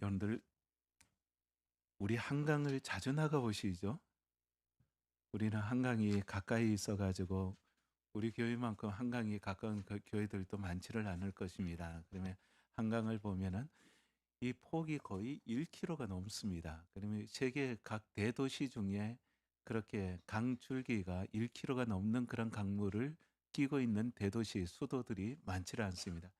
여러분들 우리 한강을 자주 나가 보시죠? 우리는 한강이 가까이 있어 가지고 우리 교회만큼 한강이 가까운 교회들도 많지를 않을 것입니다. 그러면 한강을 보면은 이 폭이 거의 1km가 넘습니다. 그러면 세계 각 대도시 중에 그렇게 강 줄기가 1km가 넘는 그런 강물을 끼고 있는 대도시 수도들이 많지를 않습니다.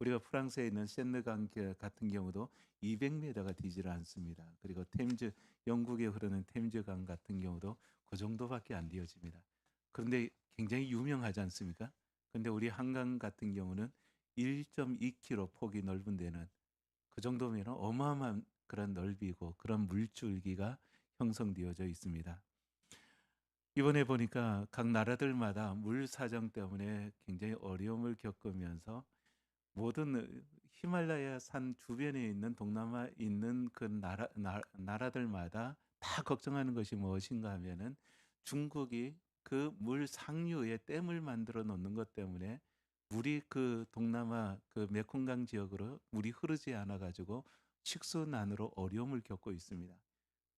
우리가 프랑스에 있는 세느강 같은 경우도 200m가 되지를 않습니다. 그리고 영국에 흐르는 템즈강 같은 경우도 그 정도밖에 안 되어집니다. 그런데 굉장히 유명하지 않습니까? 근데 우리 한강 같은 경우는 1.2km 폭이 넓은 데는 그 정도면 어마어마한 그런 넓이고 그런 물줄기가 형성되어져 있습니다. 이번에 보니까 각 나라들마다 물 사정 때문에 굉장히 어려움을 겪으면서 모든 히말라야 산 주변에 있는 동남아에 있는 그 나라들마다 다 걱정하는 것이 무엇인가 하면은 중국이 그 물 상류에 댐을 만들어 놓는 것 때문에 물이 그 동남아 그 메콩강 지역으로 물이 흐르지 않아 가지고 식수난으로 어려움을 겪고 있습니다.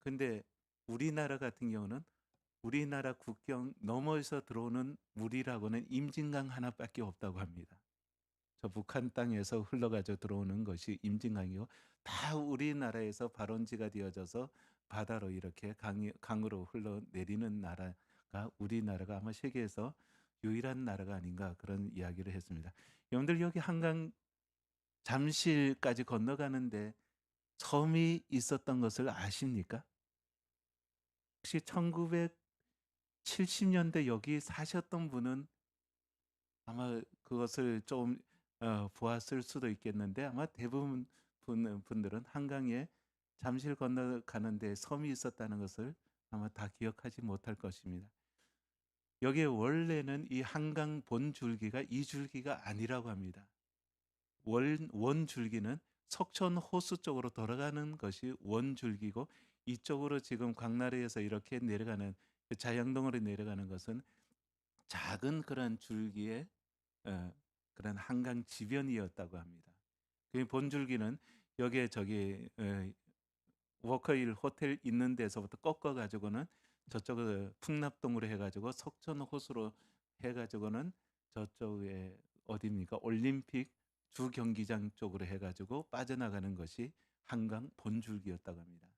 근데 우리나라 같은 경우는 우리나라 국경 너머에서 들어오는 물이라고는 임진강 하나밖에 없다고 합니다. 저 북한 땅에서 흘러가져 들어오는 것이 임진강이고 다 우리나라에서 발원지가 되어져서 바다로 이렇게 강으로 흘러내리는 나라가 우리나라가 아마 세계에서 유일한 나라가 아닌가 그런 이야기를 했습니다. 여러분들 여기 한강 잠실까지 건너가는데 섬이 있었던 것을 아십니까? 혹시 1970년대 여기 사셨던 분은 아마 그것을 좀 보았을 수도 있겠는데 아마 대부분 분들은 한강에 잠실 건너가는 데 섬이 있었다는 것을 아마 다 기억하지 못할 것입니다. 여기에 원래는 이 한강 본줄기가 이 줄기가 아니라고 합니다. 원줄기는 석천 호수 쪽으로 돌아가는 것이 원줄기고 이쪽으로 지금 광나루에서 이렇게 내려가는 자양동으로 내려가는 것은 작은 그런 줄기의 어, 그런 한강 지변이었다고 합니다. 그 본줄기는 여기에 저기 워커힐 호텔 있는 데서부터 꺾어 가지고는 저쪽을 풍납동으로 해 가지고 석천 호수로 해 가지고는 저쪽에 어디입니까? 올림픽 주 경기장 쪽으로 해 가지고 빠져나가는 것이 한강 본줄기였다고 합니다.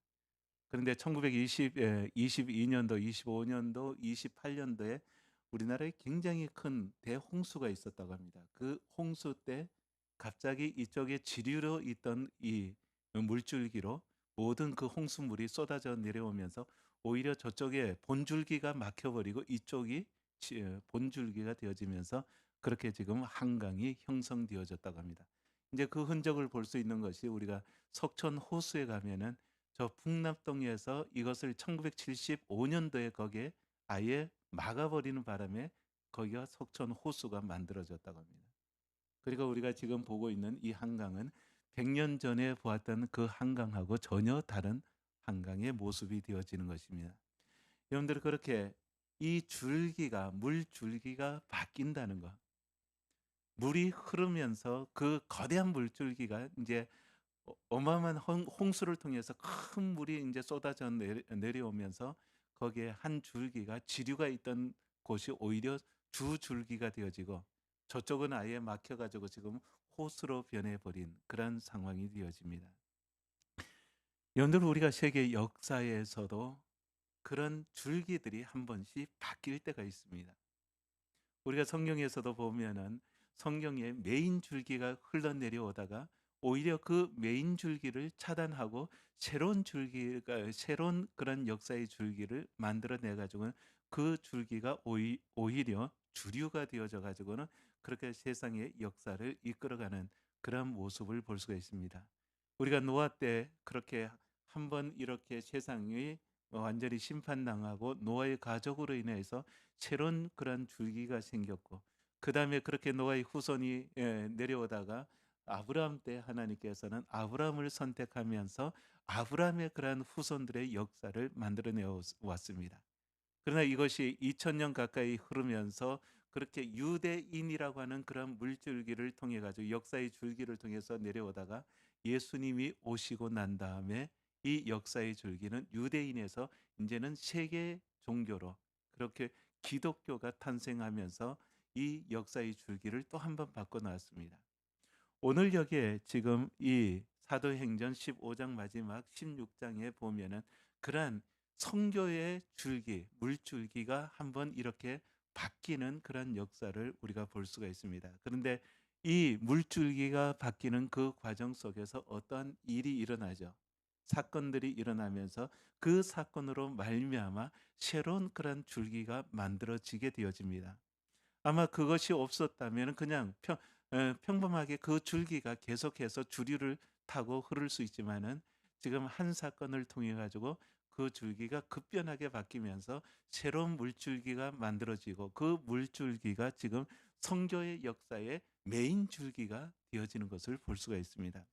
그런데 22년도, 25년도, 28년도에 우리나라에 굉장히 큰 대홍수가 있었다고 합니다. 그 홍수 때 갑자기 이쪽에 지류로 있던 이 물줄기로 모든 그 홍수물이 쏟아져 내려오면서 오히려 저쪽에 본줄기가 막혀버리고 이쪽이 본줄기가 되어지면서 그렇게 지금 한강이 형성되어졌다고 합니다. 이제 그 흔적을 볼 수 있는 것이 우리가 석천 호수에 가면은 저 풍납동에서 이것을 1975년도에 거기에 아예 막아버리는 바람에 거기가 석천 호수가 만들어졌다고 합니다. 그리고 우리가 지금 보고 있는 이 한강은 100년 전에 보았던 그 한강하고 전혀 다른 한강의 모습이 되어지는 것입니다. 여러분들 그렇게 이 줄기가 물줄기가 바뀐다는 것. 물이 흐르면서 그 거대한 물줄기가 이제 어마어마한 홍수를 통해서 큰 물이 이제 쏟아져 내려오면서 거기에 한 줄기가 지류가 있던 곳이 오히려 주 줄기가 되어지고 저쪽은 아예 막혀 가지고 지금 호수로 변해 버린 그런 상황이 되어집니다. 여러분 우리가 세계 역사에서도 그런 줄기들이 한 번씩 바뀔 때가 있습니다. 우리가 성경에서도 보면은 성경에 메인 줄기가 흘러내려오다가 오히려 그 메인 줄기를 차단하고 새로운 그런 역사의 줄기를 만들어내 가지고는 그 줄기가 오히려 주류가 되어져 가지고는 그렇게 세상의 역사를 이끌어가는 그런 모습을 볼 수가 있습니다. 우리가 노아 때 그렇게 한번 이렇게 세상이 완전히 심판당하고 노아의 가족으로 인해서 새로운 그런 줄기가 생겼고 그다음에 그렇게 노아의 후손이 내려오다가 아브라함 때 하나님께서는 아브라함을 선택하면서 아브라함의 그러한 후손들의 역사를 만들어내 왔습니다. 그러나 이것이 2000년 가까이 흐르면서 그렇게 유대인이라고 하는 그런 물줄기를 통해 가지고 역사의 줄기를 통해서 내려오다가 예수님이 오시고 난 다음에 이 역사의 줄기는 유대인에서 이제는 세계 종교로 그렇게 기독교가 탄생하면서 이 역사의 줄기를 또 한 번 바꿔 놨습니다. 오늘 여기에 지금 이 사도행전 15장 마지막 16장에 보면은 그러한 선교의 줄기, 물줄기가 한번 이렇게 바뀌는 그런 역사를 우리가 볼 수가 있습니다. 그런데 이 물줄기가 바뀌는 그 과정 속에서 어떠한 일이 일어나죠. 사건들이 일어나면서 그 사건으로 말미암아 새로운 그런 줄기가 만들어지게 되어집니다. 아마 그것이 없었다면 그냥 평범하게 그 줄기가 계속해서 주류를 타고 흐를 수 있지만은 지금 한 사건을 통해 가지고 그 줄기가 급변하게 바뀌면서 새로운 물줄기가 만들어지고 그 물줄기가 지금 선교의 역사의 메인 줄기가 되어지는 것을 볼 수가 있습니다.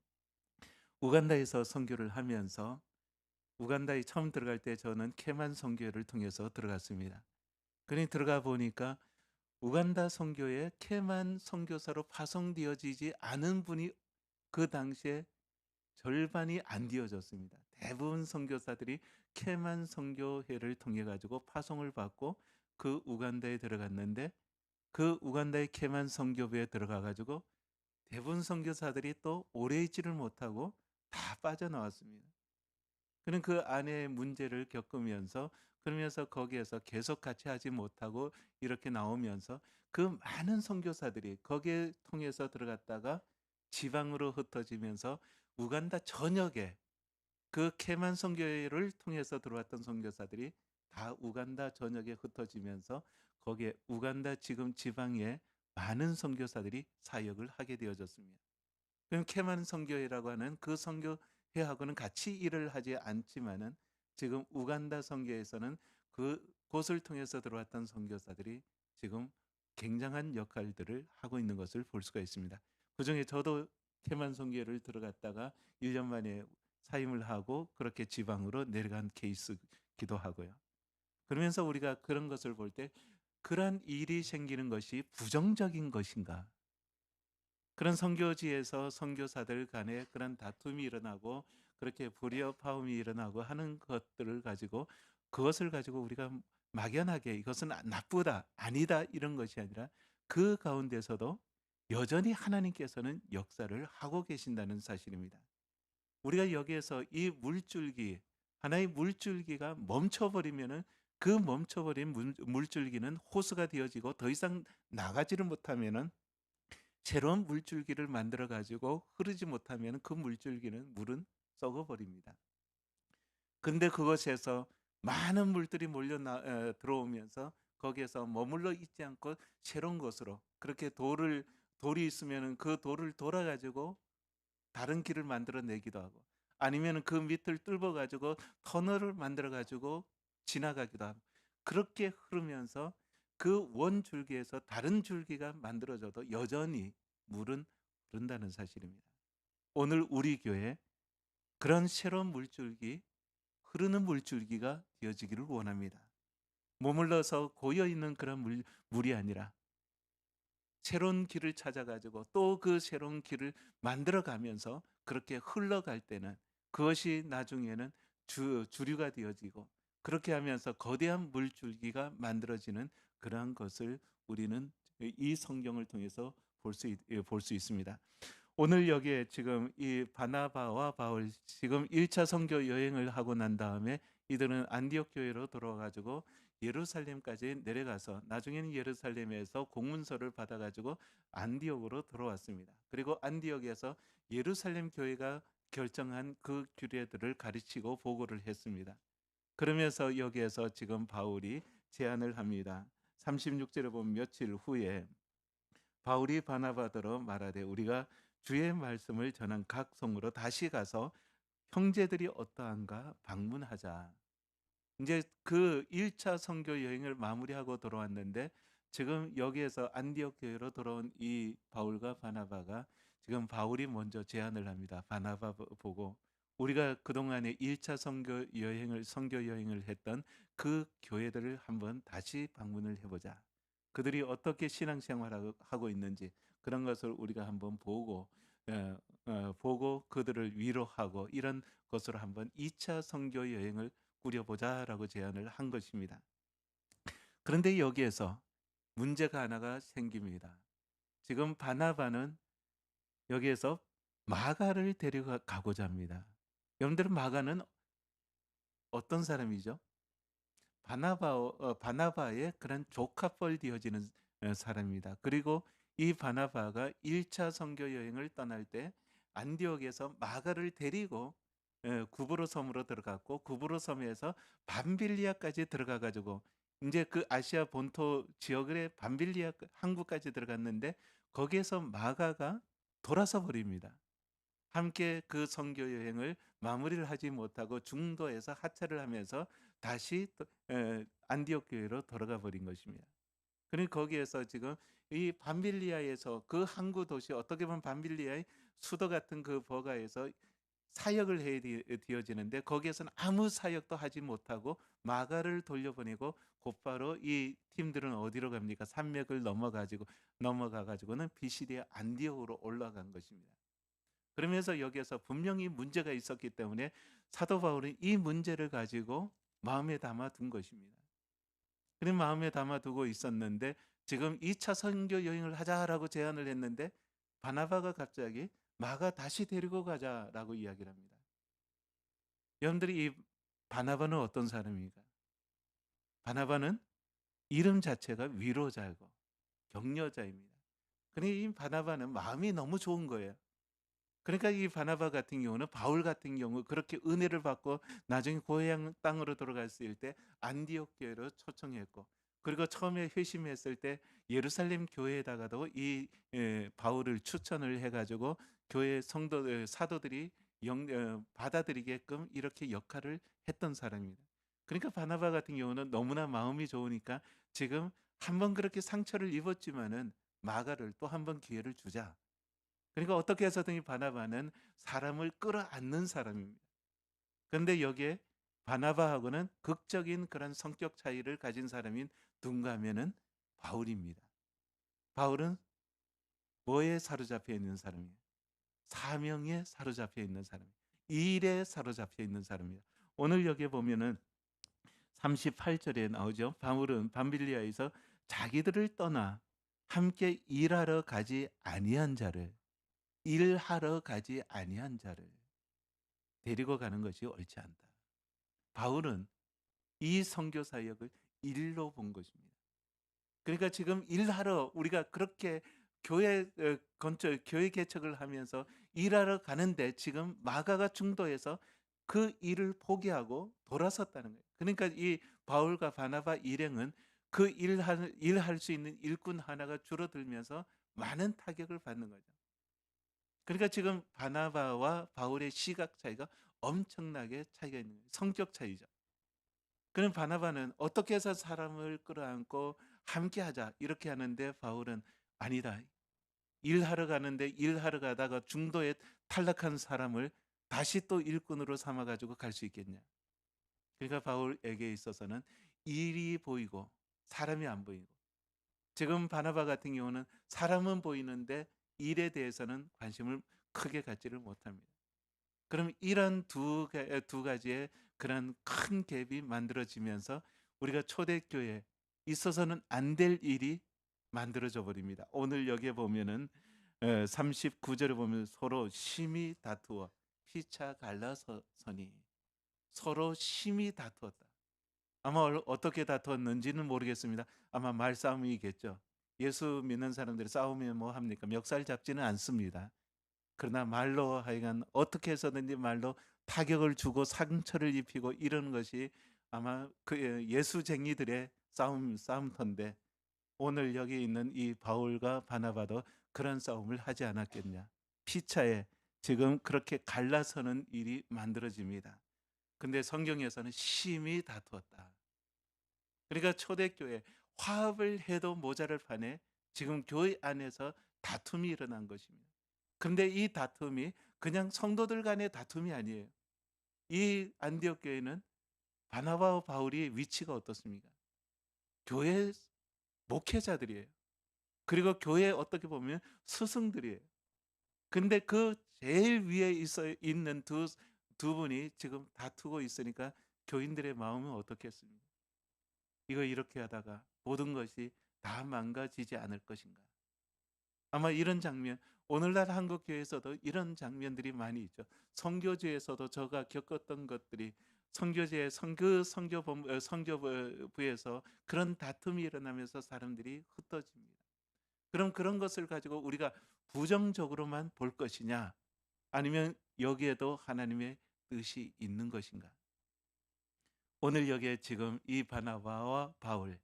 우간다에서 선교를 하면서 우간다에 처음 들어갈 때 저는 케만 선교회를 통해서 들어갔습니다. 그러니 들어가 보니까 우간다 선교에 케만 선교사로 파송되어지지 않은 분이 그 당시에 절반이 안 되어졌습니다. 대부분 선교사들이 케만 선교회를 통해 가지고 파송을 받고 그 우간다에 들어갔는데 그 우간다의 케만 선교부에 들어가 가지고 대부분 선교사들이 또 오래 있지를 못하고 다 빠져나왔습니다. 그는 그 안에 문제를 겪으면서 그러면서 거기에서 계속 같이 하지 못하고 이렇게 나오면서 그 많은 선교사들이 거기에 통해서 들어갔다가 지방으로 흩어지면서 우간다 전역에 그 케만 선교회를 통해서 들어왔던 선교사들이 다 우간다 전역에 흩어지면서 거기에 우간다 지금 지방에 많은 선교사들이 사역을 하게 되어졌습니다. 그럼 케만 선교회라고 하는 그 선교회하고는 같이 일을 하지 않지만은 지금 우간다 선교에서는 그곳을 통해서 들어왔던 선교사들이 지금 굉장한 역할들을 하고 있는 것을 볼 수가 있습니다. 그중에 저도 케만 선교회를 들어갔다가 1년 만에 사임을 하고 그렇게 지방으로 내려간 케이스기도 하고요. 그러면서 우리가 그런 것을 볼 때 그러한 일이 생기는 것이 부정적인 것인가? 그런 선교지에서 선교사들 간에 그런 다툼이 일어나고 그렇게 불이어파움이 일어나고 하는 것들을 가지고 그것을 가지고 우리가 막연하게 이것은 나쁘다, 아니다 이런 것이 아니라 그 가운데서도 여전히 하나님께서는 역사를 하고 계신다는 사실입니다. 우리가 여기에서 이 물줄기, 하나의 물줄기가 멈춰버리면은 그 멈춰버린 물줄기는 호수가 되어지고 더 이상 나가지를 못하면은 새로운 물줄기를 만들어 가지고 흐르지 못하면 그 물줄기는 물은 썩어 버립니다. 근데 그것에서 많은 물들이 들어오면서 거기에서 머물러 있지 않고 새로운 곳으로 그렇게 돌이 있으면은 그 돌을 돌아 가지고 다른 길을 만들어 내기도 하고 아니면은 그 밑을 뚫어 가지고 터널을 만들어 가지고 지나가기도 하고 그렇게 흐르면서 그 원줄기에서 다른 줄기가 만들어져도 여전히 물은 흐른다는 사실입니다. 오늘 우리 교회 그런 새로운 물줄기, 흐르는 물줄기가 되어지기를 원합니다. 머물러서 고여 있는 그런 물이 아니라 새로운 길을 찾아가지고 또 그 새로운 길을 만들어가면서 그렇게 흘러갈 때는 그것이 나중에는 주류가 되어지고 그렇게 하면서 거대한 물줄기가 만들어지는 그러한 것을 우리는 이 성경을 통해서 볼 수 있습니다. 오늘 여기에 지금 이 바나바와 바울 지금 1차 선교 여행을 하고 난 다음에 이들은 안디옥 교회로 돌아와 가지고 예루살렘까지 내려가서 나중에는 예루살렘에서 공문서를 받아 가지고 안디옥으로 돌아왔습니다. 그리고 안디옥에서 예루살렘 교회가 결정한 그 규례들을 가르치고 보고를 했습니다. 그러면서 여기에서 지금 바울이 제안을 합니다. 36절에 보면 며칠 후에 바울이 바나바더러 말하되 우리가 주의 말씀을 전한 각 성으로 다시 가서 형제들이 어떠한가 방문하자. 이제 그 1차 선교 여행을 마무리하고 돌아왔는데 지금 여기에서 안디옥 교회로 돌아온 이 바울과 바나바가 지금 바울이 먼저 제안을 합니다. 바나바 보고 우리가 그동안에 1차 선교 여행을 했던 그 교회들을 한번 다시 방문을 해보자. 그들이 어떻게 신앙생활을 하고 있는지 그런 것을 우리가 한번 보고 보고 그들을 위로하고 이런 것으로 한번 2차 선교 여행을 꾸려보자라고 제안을 한 것입니다. 그런데 여기에서 문제가 하나가 생깁니다. 지금 바나바는 여기에서 마가를 데려가고자 합니다. 여러분들은 마가는 어떤 사람이죠? 바나바의 그런 조카뻘 되어지는 사람입니다. 그리고 이 바나바가 1차 선교 여행을 떠날 때 안디옥에서 마가를 데리고 구브로 섬으로 들어갔고 구브로 섬에서 밤빌리아까지 들어가 가지고 이제 그 아시아 본토 지역의 밤빌리아 항구까지 들어갔는데 거기에서 마가가 돌아서 버립니다. 함께 그 선교 여행을 마무리를 하지 못하고 중도에서 하차를 하면서 다시 또 안디옥 교회로 돌아가 버린 것입니다. 그러니까 거기에서 지금 이 밤빌리아에서 그 항구 도시 어떻게 보면 밤빌리아의 수도 같은 그 버가에서 사역을 해야 되어지는데 거기에서는 아무 사역도 하지 못하고 마가를 돌려보내고 곧바로 이 팀들은 어디로 갑니까? 산맥을 넘어가 가지고는 비시디아 안디옥으로 올라간 것입니다. 그러면서 여기에서 분명히 문제가 있었기 때문에 사도 바울은 이 문제를 가지고 마음에 담아둔 것입니다. 그런 마음에 담아두고 있었는데 지금 2차 선교 여행을 하자라고 제안을 했는데 바나바가 갑자기 마가 다시 데리고 가자라고 이야기를 합니다. 여러분들이 이 바나바는 어떤 사람입니까? 바나바는 이름 자체가 위로자고 격려자입니다. 그러니 이 바나바는 마음이 너무 좋은 거예요. 그러니까 이 바나바 같은 경우는 바울 같은 경우 그렇게 은혜를 받고 나중에 고향 땅으로 돌아갔을 때 안디옥 교회로 초청했고 그리고 처음에 회심했을 때 예루살렘 교회에다가도 이 바울을 추천을 해가지고 교회 사도들이 받아들이게끔 이렇게 역할을 했던 사람입니다. 그러니까 바나바 같은 경우는 너무나 마음이 좋으니까 지금 한번 그렇게 상처를 입었지만은 마가를 또 한 번 기회를 주자. 그러니까 어떻게 해서든 이 바나바는 사람을 끌어안는 사람입니다. 그런데 여기에 바나바하고는 극적인 그런 성격 차이를 가진 사람인 누군가 하면은 바울입니다. 바울은 뭐에 사로잡혀 있는 사람이에요? 사명에 사로잡혀 있는 사람이에요. 일에 사로잡혀 있는 사람이에요. 오늘 여기에 보면은 38절에 나오죠. 바울은 밤빌리아에서 자기들을 떠나 함께 일하러 가지 아니한 자를 일하러 가지 아니한 자를 데리고 가는 것이 옳지 않다. 바울은 이 선교 사역을 일로 본 것입니다. 그러니까 지금 일하러 우리가 그렇게 교회 건축 교회 개척을 하면서 일하러 가는데 지금 마가가 중도에서 그 일을 포기하고 돌아섰다는 거예요. 그러니까 이 바울과 바나바 일행은 그 일할 수 있는 일꾼 하나가 줄어들면서 많은 타격을 받는 거죠. 그러니까 지금 바나바와 바울의 시각 차이가 엄청나게 차이가 있는 거예요. 성격 차이죠. 그럼 바나바는 어떻게 해서 사람을 끌어안고 함께하자 이렇게 하는데 바울은 아니다. 일하러 가는데 일하러 가다가 중도에 탈락한 사람을 다시 또 일꾼으로 삼아 가지고 갈 수 있겠냐. 그러니까 바울에게 있어서는 일이 보이고 사람이 안 보이고 지금 바나바 같은 경우는 사람은 보이는데 일에 대해서는 관심을 크게 갖지를 못합니다. 그럼 이런 두 가지의 그런 큰 갭이 만들어지면서 우리가 초대교회에 있어서는 안 될 일이 만들어져 버립니다. 오늘 여기에 보면은 39절에 보면 서로 심히 다투어 피차 갈라서니 서로 심히 다투었다. 아마 어떻게 다투었는지는 모르겠습니다. 아마 말싸움이겠죠. 예수 믿는 사람들이 싸우면 뭐 합니까? 멱살 잡지는 않습니다. 그러나 말로 하여간 어떻게 해서든지 말로 타격을 주고 상처를 입히고 이런 것이 아마 그 예수쟁이들의 싸움터인데 오늘 여기 있는 이 바울과 바나바도 그런 싸움을 하지 않았겠냐. 피차에 지금 그렇게 갈라서는 일이 만들어집니다. 근데 성경에서는 심히 다투었다. 그러니까 초대교회 화합을 해도 모자랄 판에 지금 교회 안에서 다툼이 일어난 것입니다. 그런데 이 다툼이 그냥 성도들 간의 다툼이 아니에요. 이 안디옥 교회는 바나바와 바울의 위치가 어떻습니까? 교회 목회자들이에요. 그리고 교회에 어떻게 보면 스승들이에요. 근데 그 제일 위에 있는 두 분이 지금 다투고 있으니까 교인들의 마음은 어떻겠습니까? 이거 이렇게 하다가 모든 것이 다 망가지지 않을 것인가? 아마 이런 장면, 오늘날 한국 교회에서도 이런 장면들이 많이 있죠. 선교지에서도 제가 겪었던 것들이 선교지의 선교부에서 그런 다툼이 일어나면서 사람들이 흩어집니다. 그럼 그런 것을 가지고 우리가 부정적으로만 볼 것이냐? 아니면 여기에도 하나님의 뜻이 있는 것인가? 오늘 여기에 지금 이 바나바와 바울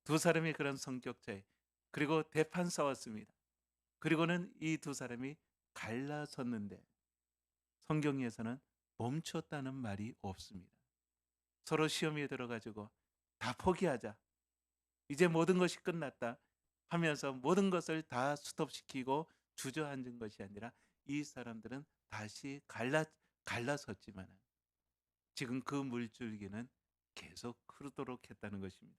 두 사람이 그런 성격 차이, 그리고 대판 싸웠습니다. 그리고는 이 두 사람이 갈라섰는데 성경에서는 멈췄다는 말이 없습니다. 서로 시험에 들어가지고 다 포기하자, 이제 모든 것이 끝났다 하면서 모든 것을 다 스톱시키고 주저앉은 것이 아니라 이 사람들은 다시 갈라섰지만 지금 그 물줄기는 계속 흐르도록 했다는 것입니다.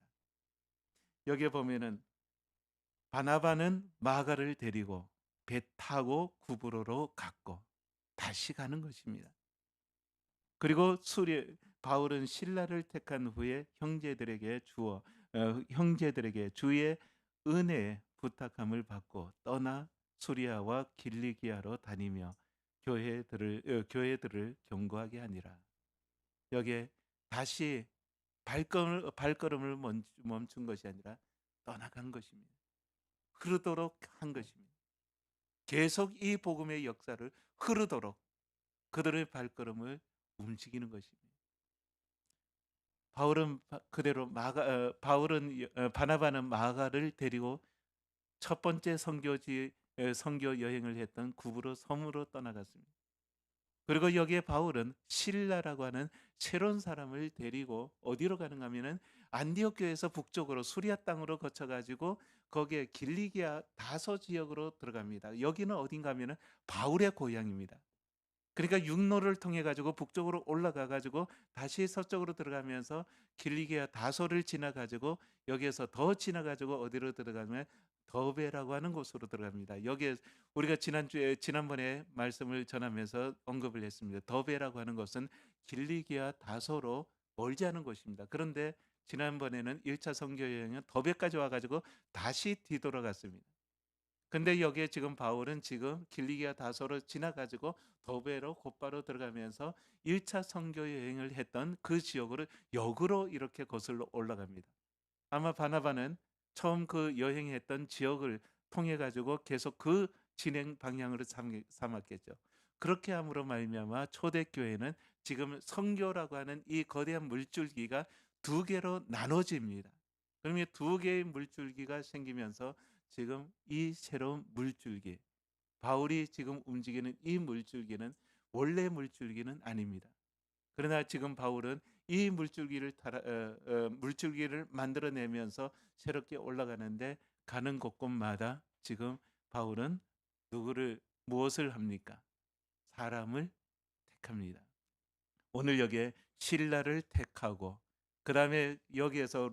여기에 보면은 바나바는 마가를 데리고 배 타고 구브로로 갔고 다시 가는 것입니다. 그리고 바울은 신라를 택한 후에 형제들에게 주의 은혜에 부탁함을 받고 떠나 수리아와 길리기아로 다니며 교회들을 경고하게 하니라. 여기에 다시 발걸음을 멈춘 것이 아니라 떠나간 것입니다. 흐르도록 한 것입니다. 계속 이 복음의 역사를 흐르도록 그들의 발걸음을 움직이는 것입니다. 바나바는 마가를 데리고 첫 번째 선교 여행을 했던 구브로 섬으로 떠나갔습니다. 그리고 여기에 바울은 실라라고 하는 새로운 사람을 데리고 어디로 가는가 하면은 안디옥 교회에서 북쪽으로 수리아 땅으로 거쳐 가지고 거기에 길리기아 다소 지역으로 들어갑니다. 여기는 어딘가 하면은 바울의 고향입니다. 그러니까 육로를 통해 가지고 북쪽으로 올라가 가지고 다시 서쪽으로 들어가면서 길리기아 다소를 지나 가지고 여기에서 더 지나 가지고 어디로 들어가면 더베라고 하는 곳으로 들어갑니다. 여기에 우리가 지난번에 말씀을 전하면서 언급을 했습니다. 더베라고 하는 것은 길리기아 다소로 멀지 않은 곳입니다. 그런데 지난번에는 1차 선교 여행은 더베까지 와 가지고 다시 뒤돌아갔습니다. 근데 여기에 지금 바울은 지금 길리기아 다소를 지나 가지고 더베로 곧바로 들어가면서 1차 선교 여행을 했던 그 지역으로 역으로 이렇게 거슬러 올라갑니다. 아마 바나바는 처음 그 여행했던 지역을 통해 가지고 계속 그 진행 방향으로 삼았겠죠. 그렇게 함으로 말미암아 초대교회는 지금 선교라고 하는 이 거대한 물줄기가 두 개로 나눠집니다. 그러면 두 개의 물줄기가 생기면서 지금 이 새로운 물줄기, 바울이 지금 움직이는 이 물줄기는 원래 물줄기는 아닙니다. 그러나 지금 바울은 이 물줄기를 만들어내면서 새롭게 올라가는데 가는 곳곳마다 지금 바울은 무엇을 합니까? 사람을 택합니다. 오늘 여기에 신라를 택하고 그 다음에 여기에서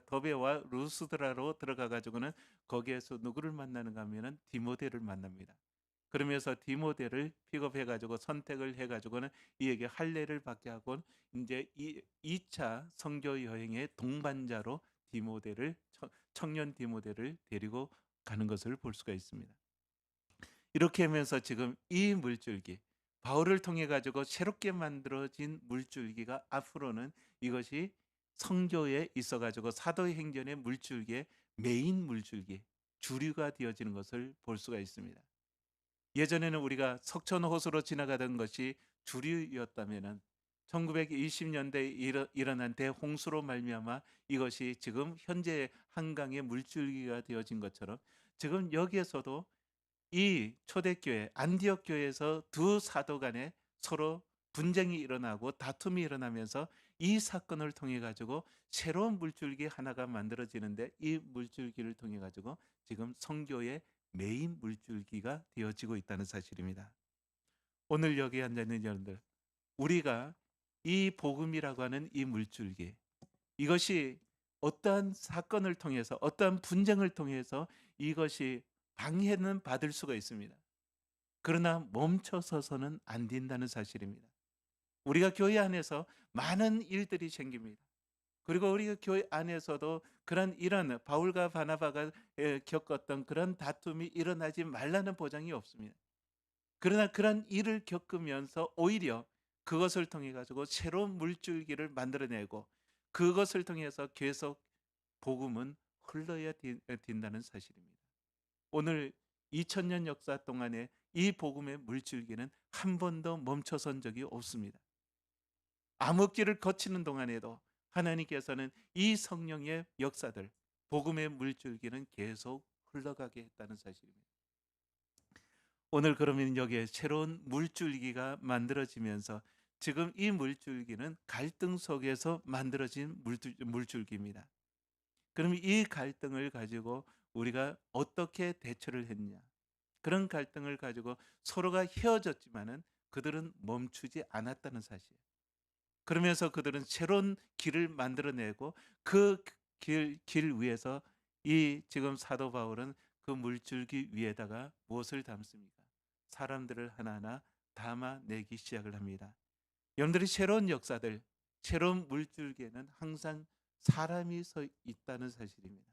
더베와 루스드라로 들어가 가지고는 거기에서 누구를 만나는가 하면은 디모데를 만납니다. 그러면서 디모데를 픽업해 가지고 선택을 해 가지고는 이에게 할례를 받게 하고 이제 2차 선교 여행의 동반자로 청년 디모데를 데리고 가는 것을 볼 수가 있습니다. 이렇게 하면서 지금 이 물줄기, 바울을 통해 가지고 새롭게 만들어진 물줄기가 앞으로는 이것이 성교에 있어 가지고 사도행전의 물줄기의 메인 물줄기, 주류가 되어지는 것을 볼 수가 있습니다. 예전에는 우리가 석촌호수로 지나가던 것이 주류였다면은 1920년대에 일어난 대홍수로 말미암아 이것이 지금 현재 한강의 물줄기가 되어진 것처럼 지금 여기에서도 이 초대교회 안디옥 교회에서 두 사도 간에 서로 분쟁이 일어나고 다툼이 일어나면서 이 사건을 통해 가지고 새로운 물줄기 하나가 만들어지는데 이 물줄기를 통해 가지고 지금 성교의 메인 물줄기가 되어지고 있다는 사실입니다. 오늘 여기 앉아 있는 여러분들, 우리가 이 복음이라고 하는 이 물줄기, 이것이 어떠한 사건을 통해서 어떠한 분쟁을 통해서 이것이 방해는 받을 수가 있습니다. 그러나 멈춰 서서는 안 된다는 사실입니다. 우리가 교회 안에서 많은 일들이 생깁니다. 그리고 우리가 교회 안에서도 그런 이런 바울과 바나바가 겪었던 그런 다툼이 일어나지 말라는 보장이 없습니다. 그러나 그런 일을 겪으면서 오히려 그것을 통해 가지고 새로운 물줄기를 만들어내고 그것을 통해서 계속 복음은 흘러야 된다는 사실입니다. 오늘 2000년 역사 동안에 이 복음의 물줄기는 한 번도 멈춰선 적이 없습니다. 암흑기를 거치는 동안에도 하나님께서는 이 성령의 역사들, 복음의 물줄기는 계속 흘러가게 했다는 사실입니다. 오늘 그러면 여기에 새로운 물줄기가 만들어지면서 지금 이 물줄기는 갈등 속에서 만들어진 물줄기입니다. 그럼 이 갈등을 가지고 우리가 어떻게 대처를 했냐? 그런 갈등을 가지고 서로가 헤어졌지만은 그들은 멈추지 않았다는 사실. 그러면서 그들은 새로운 길을 만들어내고 그 길 위에서 이 지금 사도 바울은 그 물줄기 위에다가 무엇을 담습니까? 사람들을 하나하나 담아내기 시작을 합니다. 여러분들이 새로운 역사들, 새로운 물줄기에는 항상 사람이 서 있다는 사실입니다.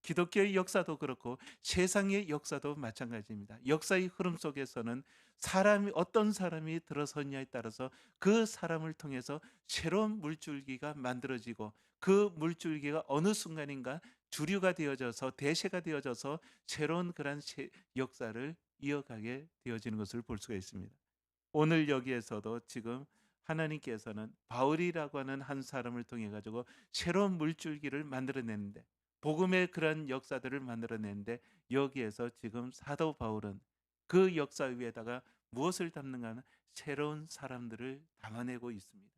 기독교의 역사도 그렇고 세상의 역사도 마찬가지입니다. 역사의 흐름 속에서는 사람이 어떤 사람이 들어섰냐에 따라서 그 사람을 통해서 새로운 물줄기가 만들어지고 그 물줄기가 어느 순간인가 주류가 되어져서 대세가 되어져서 새로운 그런 역사를 이어가게 되어지는 것을 볼 수가 있습니다. 오늘 여기에서도 지금 하나님께서는 바울이라고 하는 한 사람을 통해 가지고 새로운 물줄기를 만들어내는데 복음의 그런 역사들을 만들어내는데 여기에서 지금 사도 바울은 그 역사 위에다가 무엇을 담는가 하면 새로운 사람들을 담아내고 있습니다.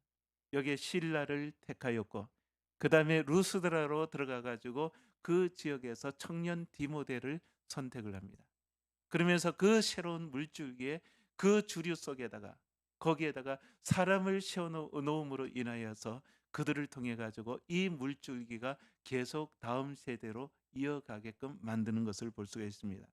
여기에 신라를 택하였고 그 다음에 루스드라로 들어가 가지고 그 지역에서 청년 디모데를 선택을 합니다. 그러면서 그 새로운 물줄기에 그 주류 속에다가 거기에다가 사람을 세워 놓음으로 인하여서 그들을 통해 가지고 이 물줄기가 계속 다음 세대로 이어가게끔 만드는 것을 볼 수가 있습니다.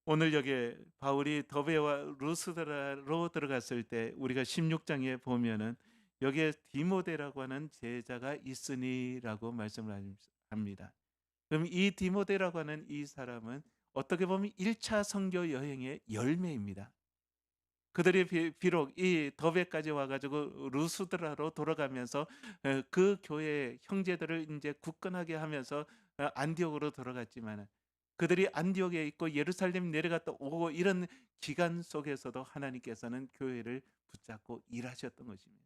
오늘 여기에 바울이 더베와 루스드라로 들어갔을 때 우리가 16장에 보면은 여기에 디모데라고 하는 제자가 있으니라고 말씀을 합니다. 그럼 이 디모데라고 하는 이 사람은 어떻게 보면 1차 선교 여행의 열매입니다. 그들이 비록 이 더베까지 와가지고 루스드라로 돌아가면서 그 교회 형제들을 이제 굳건하게 하면서 안디옥으로 돌아갔지만 그들이 안디옥에 있고 예루살렘 내려갔다 오고 이런 기간 속에서도 하나님께서는 교회를 붙잡고 일하셨던 것입니다.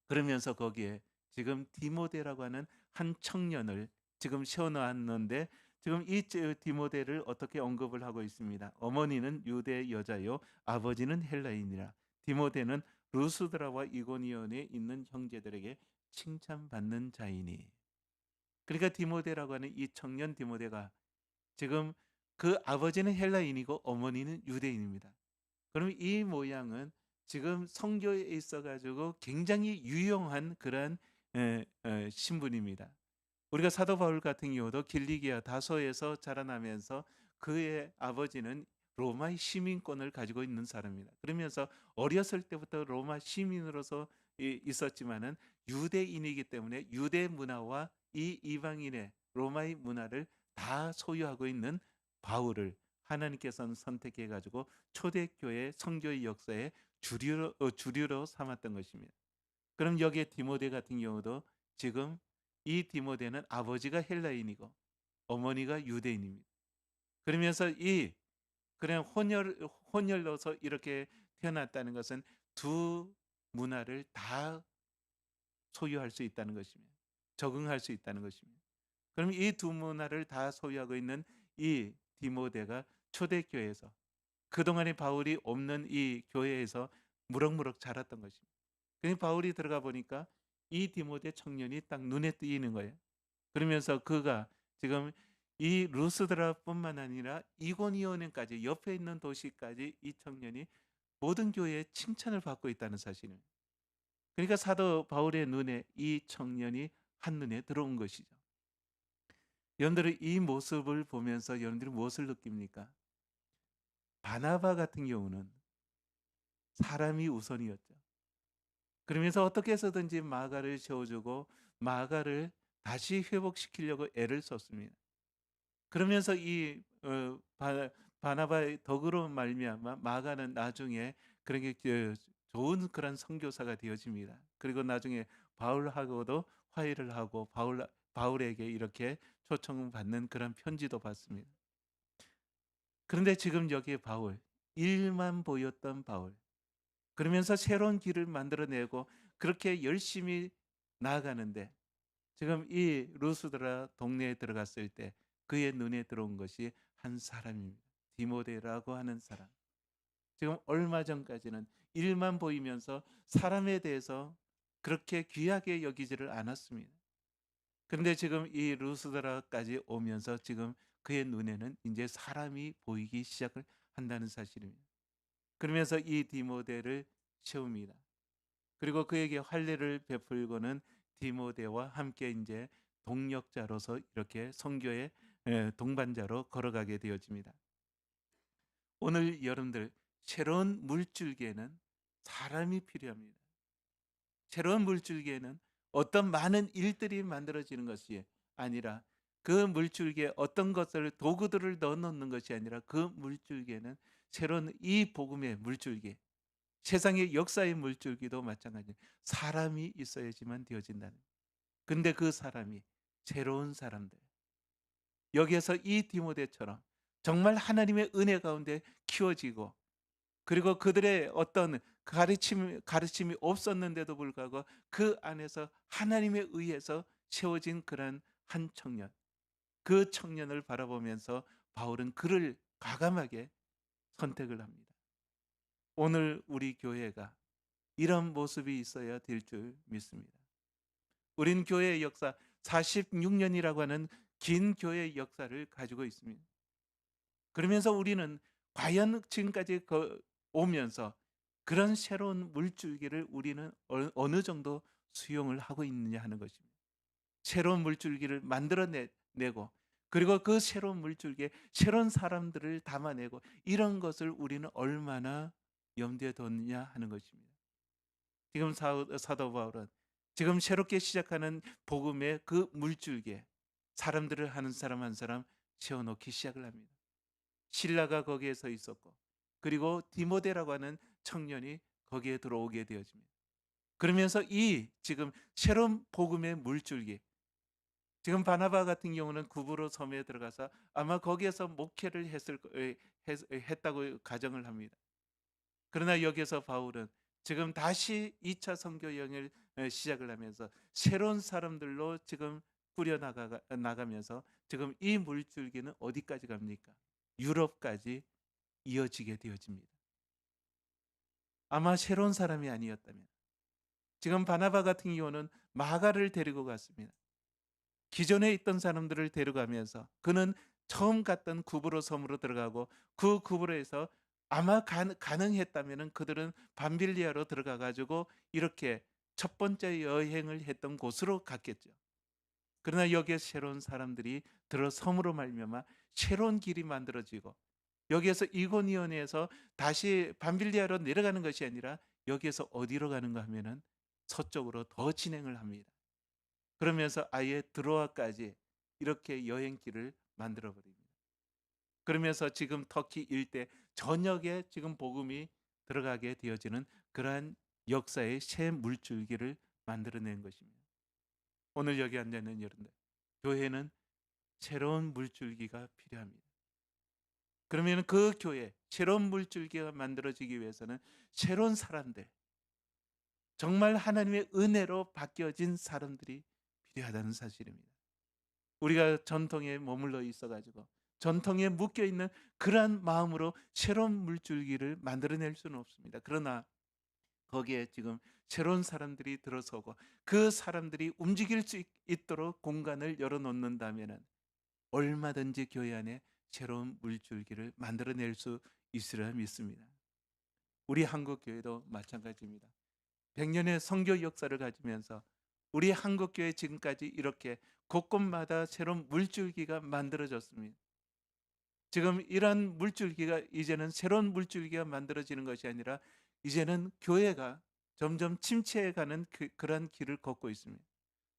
그러면서 거기에 지금 디모데라고 하는 한 청년을 지금 세워놓았는데 지금 이 디모데를 어떻게 언급을 하고 있습니다. 어머니는 유대 여자요 아버지는 헬라인이라. 디모데는 루스드라와 이고니온에 있는 형제들에게 칭찬받는 자이니. 그러니까 디모데라고 하는 이 청년 디모데가 지금 그 아버지는 헬라인이고 어머니는 유대인입니다. 그럼 이 모양은 지금 성교에 있어 가지고 굉장히 유용한 그런 신분입니다. 우리가 사도 바울 같은 경우도 길리기아 다소에서 자라나면서 그의 아버지는 로마의 시민권을 가지고 있는 사람입니다. 그러면서 어렸을 때부터 로마 시민으로서 있었지만은 유대인이기 때문에 유대 문화와 이 이방인의 로마의 문화를 다 소유하고 있는 바울을 하나님께서는 선택해 가지고 초대교회 성교의 역사의 주류로 삼았던 것입니다. 그럼 여기에 디모데 같은 경우도 지금 이 디모데는 아버지가 헬라인이고 어머니가 유대인입니다. 그러면서 이 그냥 혼혈로서 이렇게 태어났다는 것은 두 문화를 다 소유할 수 있다는 것입니다. 적응할 수 있다는 것입니다. 그럼 이 두 문화를 다 소유하고 있는 이 디모데가 초대교회에서 그동안에 바울이 없는 이 교회에서 무럭무럭 자랐던 것입니다. 그러니까 바울이 들어가 보니까 이 디모데 청년이 딱 눈에 띄는 거예요. 그러면서 그가 지금 이 루스드라뿐만 아니라 이고니온까지 옆에 있는 도시까지 이 청년이 모든 교회에 칭찬을 받고 있다는 사실입니다. 그러니까 사도 바울의 눈에 이 청년이 한눈에 들어온 것이죠. 여러분들이 이 모습을 보면서 여러분들이 무엇을 느낍니까? 바나바 같은 경우는 사람이 우선이었죠. 그러면서 어떻게 해서든지 마가를 세워주고 마가를 다시 회복시키려고 애를 썼습니다. 그러면서 이 바나바의 덕으로 말미암아 마가는 나중에 그렇게 좋은 그런 선교사가 되어집니다. 그리고 나중에 바울하고도 화해를 하고 바울에게 이렇게 초청받는 그런 편지도 받습니다. 그런데 지금 여기에 바울, 일만 보였던 바울, 그러면서 새로운 길을 만들어내고 그렇게 열심히 나아가는데 지금 이 루스드라 동네에 들어갔을 때 그의 눈에 들어온 것이 한 사람입니다. 디모데라고 하는 사람. 지금 얼마 전까지는 일만 보이면서 사람에 대해서 그렇게 귀하게 여기지를 않았습니다. 그런데 지금 이 루스드라까지 오면서 지금 그의 눈에는 이제 사람이 보이기 시작을 한다는 사실입니다. 그러면서 이 디모데를 세웁니다. 그리고 그에게 할례를 베풀고는 디모데와 함께 이제 동력자로서 이렇게 선교의 동반자로 걸어가게 되어집니다. 오늘 여러분들 새로운 물줄기에는 사람이 필요합니다. 새로운 물줄기에는 어떤 많은 일들이 만들어지는 것이 아니라 그 물줄기에 어떤 것을 도구들을 넣어놓는 것이 아니라 그 물줄기에는 새로운 이 복음의 물줄기, 세상의 역사의 물줄기도 마찬가지예요. 사람이 있어야지만 되어진다는. 근데 그 사람이 새로운 사람들. 여기에서 이 디모데처럼 정말 하나님의 은혜 가운데 키워지고 그리고 그들의 어떤 가르침이 없었는데도 불구하고 그 안에서 하나님에 의해서 세워진 그런 한 청년. 그 청년을 바라보면서 바울은 그를 과감하게 선택을 합니다. 오늘 우리 교회가 이런 모습이 있어야 될 줄 믿습니다. 우린 교회의 역사 46년이라고 하는 긴 교회의 역사를 가지고 있습니다. 그러면서 우리는 과연 지금까지 오면서 그런 새로운 물줄기를 우리는 어느 정도 수용을 하고 있느냐 하는 것입니다. 새로운 물줄기를 만들어내고 그리고 그 새로운 물줄기에 새로운 사람들을 담아내고 이런 것을 우리는 얼마나 염두에 뒀느냐 하는 것입니다. 지금 사도 바울은 지금 새롭게 시작하는 복음의 그 물줄기에 사람들을 하는 사람 한 사람 세워놓기 시작을 합니다. 실라가 거기에 서 있었고 그리고 디모데라고 하는 청년이 거기에 들어오게 되어집니다. 그러면서 이 지금 새로운 복음의 물줄기, 지금 바나바 같은 경우는 구브로 섬에 들어가서 아마 거기에서 목회를 했다고 가정을 합니다. 그러나 여기서 바울은 지금 다시 2차 선교 여행을 시작을 하면서 새로운 사람들로 지금 나가면서 지금 이 물줄기는 어디까지 갑니까? 유럽까지 이어지게 되어집니다. 아마 새로운 사람이 아니었다면 지금 바나바 같은 경우는 마가를 데리고 갔습니다. 기존에 있던 사람들을 데려가면서 그는 처음 갔던 구브로 섬으로 들어가고 그 구브로에서 아마 가능했다면 그들은 밤빌리아로 들어가 가지고 이렇게 첫 번째 여행을 했던 곳으로 갔겠죠. 그러나 여기에 새로운 사람들이 들어 섬으로 말미암아 새로운 길이 만들어지고 여기에서 이고니온에서 다시 밤빌리아로 내려가는 것이 아니라 여기에서 어디로 가는가 하면은 서쪽으로 더 진행을 합니다. 그러면서 아예 드로아까지 이렇게 여행길을 만들어 버립니다. 그러면서 지금 터키 일대 전역에 지금 복음이 들어가게 되어지는 그러한 역사의 새 물줄기를 만들어낸 것입니다. 오늘 여기 앉아 있는 여러분들, 교회는 새로운 물줄기가 필요합니다. 그러면 그 교회, 새로운 물줄기가 만들어지기 위해서는 새로운 사람들, 정말 하나님의 은혜로 바뀌어진 사람들이 필요하다는 사실입니다. 우리가 전통에 머물러 있어가지고 전통에 묶여있는 그러한 마음으로 새로운 물줄기를 만들어낼 수는 없습니다. 그러나 거기에 지금 새로운 사람들이 들어서고 그 사람들이 움직일 수 있도록 공간을 열어놓는다면 얼마든지 교회 안에 새로운 물줄기를 만들어낼 수 있으리라 믿습니다. 우리 한국 교회도 마찬가지입니다. 100년의 선교 역사를 가지면서 우리 한국교회 지금까지 이렇게 곳곳마다 새로운 물줄기가 만들어졌습니다. 지금 이런 물줄기가 이제는 새로운 물줄기가 만들어지는 것이 아니라 이제는 교회가 점점 침체해가는 그런 길을 걷고 있습니다.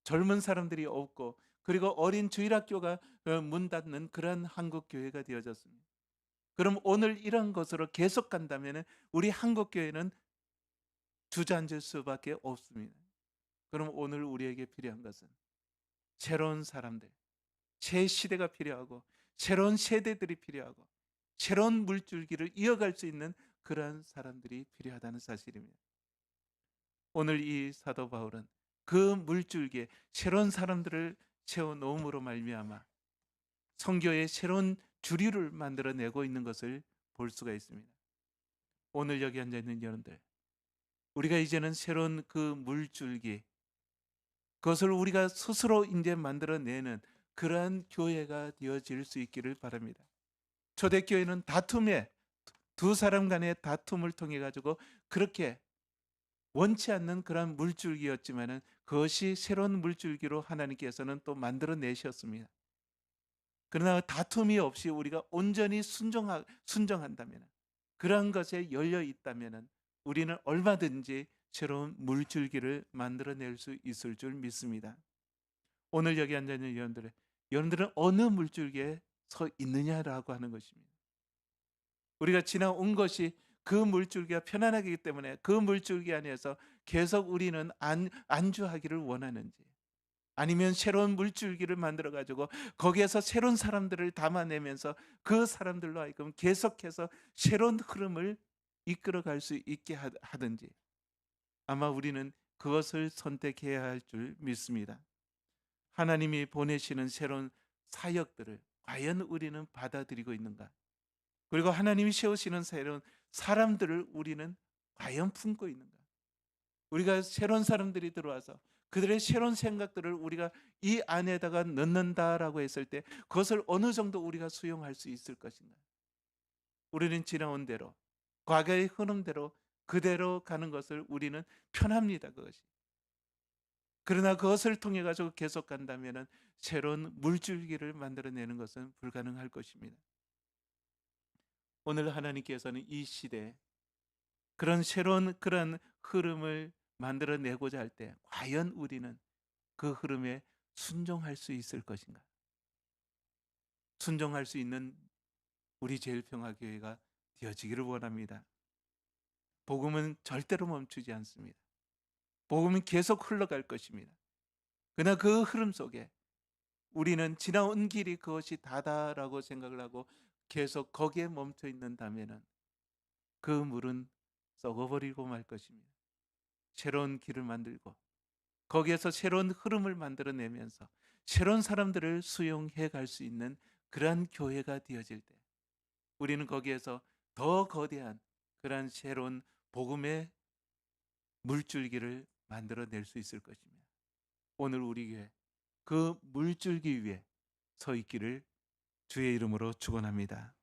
젊은 사람들이 없고 그리고 어린 주일학교가 문 닫는 그런 한국 교회가 되어졌습니다. 그럼 오늘 이런 것으로 계속 간다면 우리 한국 교회는 주저앉을 수밖에 없습니다. 그럼 오늘 우리에게 필요한 것은 새로운 사람들, 새 시대가 필요하고 새로운 세대들이 필요하고 새로운 물줄기를 이어갈 수 있는 그러한 사람들이 필요하다는 사실입니다. 오늘 이 사도 바울은 그 물줄기에 새로운 사람들을 채워 놓음으로 말미암아 선교의 새로운 주류를 만들어내고 있는 것을 볼 수가 있습니다. 오늘 여기 앉아 있는 여러분들, 우리가 이제는 새로운 그 물줄기, 그것을 우리가 스스로 이제 만들어내는 그러한 교회가 되어질 수 있기를 바랍니다. 초대교회는 다툼에 두 사람 간의 다툼을 통해 가지고 그렇게 원치 않는 그런 물줄기였지만은 그것이 새로운 물줄기로 하나님께서는 또 만들어내셨습니다. 그러나 다툼이 없이 우리가 온전히 순종한다면, 그런 것에 열려 있다면 우리는 얼마든지 새로운 물줄기를 만들어낼 수 있을 줄 믿습니다. 오늘 여기 앉아있는 여러분들은 어느 물줄기에 서 있느냐라고 하는 것입니다. 우리가 지나온 것이 그 물줄기가 편안하기 때문에 그 물줄기 안에서 계속 우리는 안주하기를 원하는지, 아니면 새로운 물줄기를 만들어 가지고 거기에서 새로운 사람들을 담아내면서 그 사람들로 하여금 계속해서 새로운 흐름을 이끌어 갈 수 있게 하든지, 아마 우리는 그것을 선택해야 할 줄 믿습니다. 하나님이 보내시는 새로운 사역들을 과연 우리는 받아들이고 있는가? 그리고 하나님이 세우시는 새로운 사람들을 우리는 과연 품고 있는가? 우리가 새로운 사람들이 들어와서 그들의 새로운 생각들을 우리가 이 안에다가 넣는다라고 했을 때 그것을 어느 정도 우리가 수용할 수 있을 것인가? 우리는 지나온 대로, 과거의 흐름대로 그대로 가는 것을 우리는 편합니다, 그것이. 그러나 그것을 통해 가지고 계속 간다면은 새로운 물줄기를 만들어내는 것은 불가능할 것입니다. 오늘 하나님께서는 이 시대에 그런 새로운 그런 흐름을 만들어내고자 할 때 과연 우리는 그 흐름에 순종할 수 있을 것인가? 순종할 수 있는 우리 제일평화교회가 되어지기를 원합니다. 복음은 절대로 멈추지 않습니다. 복음은 계속 흘러갈 것입니다. 그러나 그 흐름 속에 우리는 지나온 길이 그것이 다다라고 생각을 하고 계속 거기에 멈춰 있는다면 그 물은 썩어버리고 말 것입니다. 새로운 길을 만들고 거기에서 새로운 흐름을 만들어내면서 새로운 사람들을 수용해 갈 수 있는 그러한 교회가 되어질 때 우리는 거기에서 더 거대한 그러한 새로운 복음의 물줄기를 만들어낼 수 있을 것입니다. 오늘 우리 교회 그 물줄기 위에 서 있기를 주의 이름으로 축원합니다.